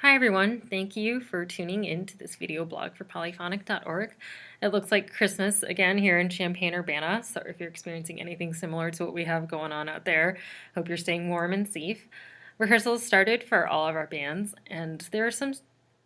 Hi everyone, thank you for tuning in to this video blog for polyphonic.org. It looks like Christmas again here in Champaign-Urbana, so if you're experiencing anything similar to what we have going on out there, hope you're staying warm and safe. Rehearsals started for all of our bands, and there are some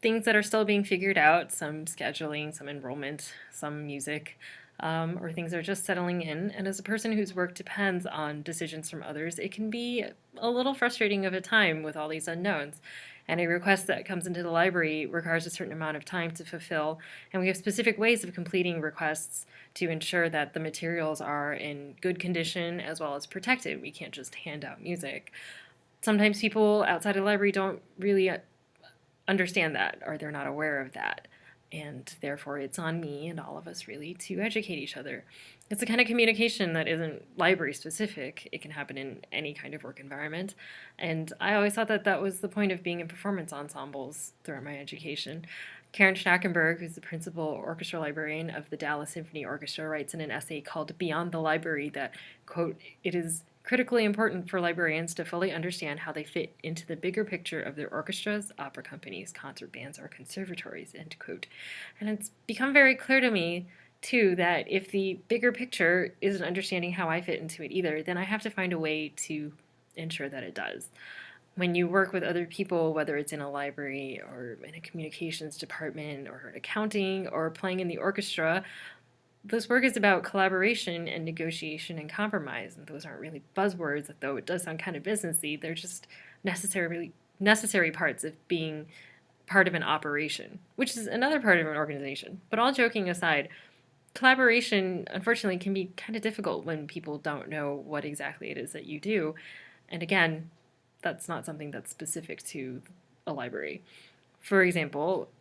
things that are still being figured out, some scheduling, some enrollment, some music, or things are just settling in. And as a person whose work depends on decisions from others, it can be a little frustrating of a time with all these unknowns. And a request that comes into the library requires a certain amount of time to fulfill, and we have specific ways of completing requests to ensure that the materials are in good condition as well as protected. We can't just hand out music. Sometimes people outside of the library don't really understand that, or they're not aware of that. And therefore, it's on me and all of us really to educate each other. It's the kind of communication that isn't library specific. It can happen in any kind of work environment. And I always thought that that was the point of being in performance ensembles throughout my education. Karen Schnackenberg, who's the principal orchestra librarian of the Dallas Symphony Orchestra, writes in an essay called Beyond the Library that, quote, "It is critically important for librarians to fully understand how they fit into the bigger picture of their orchestras, opera companies, concert bands, or conservatories," end quote. And it's become very clear to me, too, that if the bigger picture isn't understanding how I fit into it either, then I have to find a way to ensure that it does. When you work with other people, whether it's in a library or in a communications department or accounting or playing in the orchestra, this work is about collaboration and negotiation and compromise, and those aren't really buzzwords, though it does sound kind of businessy. They're just necessary parts of being part of an operation, which is another part of an organization. But all joking aside, collaboration, unfortunately, can be kind of difficult when people don't know what exactly it is that you do. And again, that's not something that's specific to a library. For example,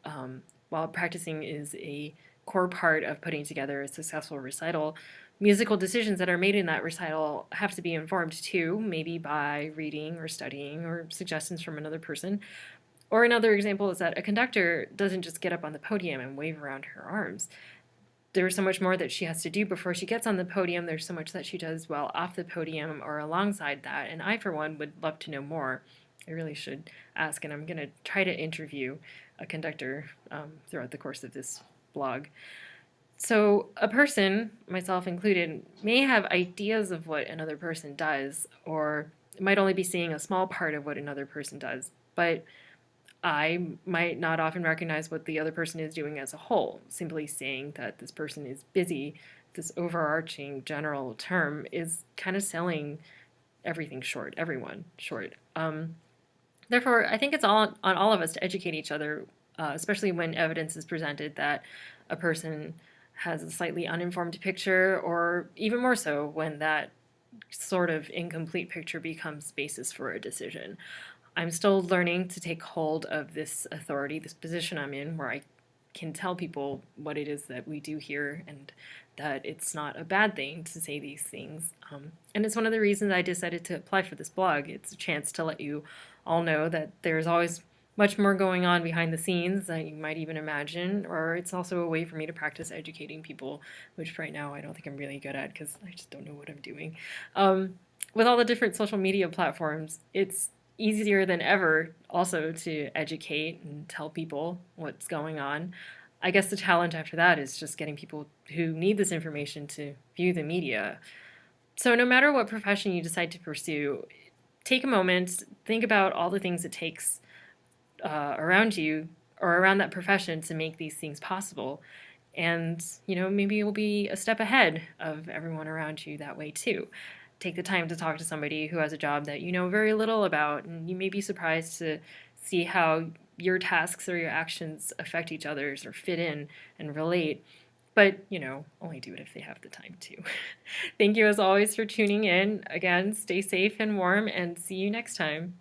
while practicing is a core part of putting together a successful recital, musical decisions that are made in that recital have to be informed too, maybe by reading or studying or suggestions from another person. Or another example is that a conductor doesn't just get up on the podium and wave around her arms. There's so much more that she has to do before she gets on the podium. There's so much that she does while off the podium or alongside that, and I, for one, would love to know more. I really should ask, and I'm going to try to interview a conductor throughout the course of this blog. So a person, myself included, may have ideas of what another person does, or might only be seeing a small part of what another person does, but I might not often recognize what the other person is doing as a whole. Simply saying that this person is busy, this overarching general term, is kind of selling everything short, everyone short. Therefore, I think it's all on all of us to educate each other, especially when evidence is presented that a person has a slightly uninformed picture, or even more so when that sort of incomplete picture becomes basis for a decision. I'm still learning to take hold of this authority, this position I'm in, where I can tell people what it is that we do here and that it's not a bad thing to say these things. And it's one of the reasons I decided to apply for this blog. It's a chance to let you all know that there's always much more going on behind the scenes than you might even imagine, or it's also a way for me to practice educating people, which right now I don't think I'm really good at because I just don't know what I'm doing. With all the different social media platforms, it's easier than ever also to educate and tell people what's going on. I guess the challenge after that is just getting people who need this information to view the media. So no matter what profession you decide to pursue, take a moment, think about all the things it takes around you or around that profession to make these things possible. And, maybe you'll be a step ahead of everyone around you that way too. Take the time to talk to somebody who has a job that you know very little about, and you may be surprised to see how your tasks or your actions affect each other's or fit in and relate. But, only do it if they have the time to. Thank you as always for tuning in. Again, stay safe and warm, and see you next time.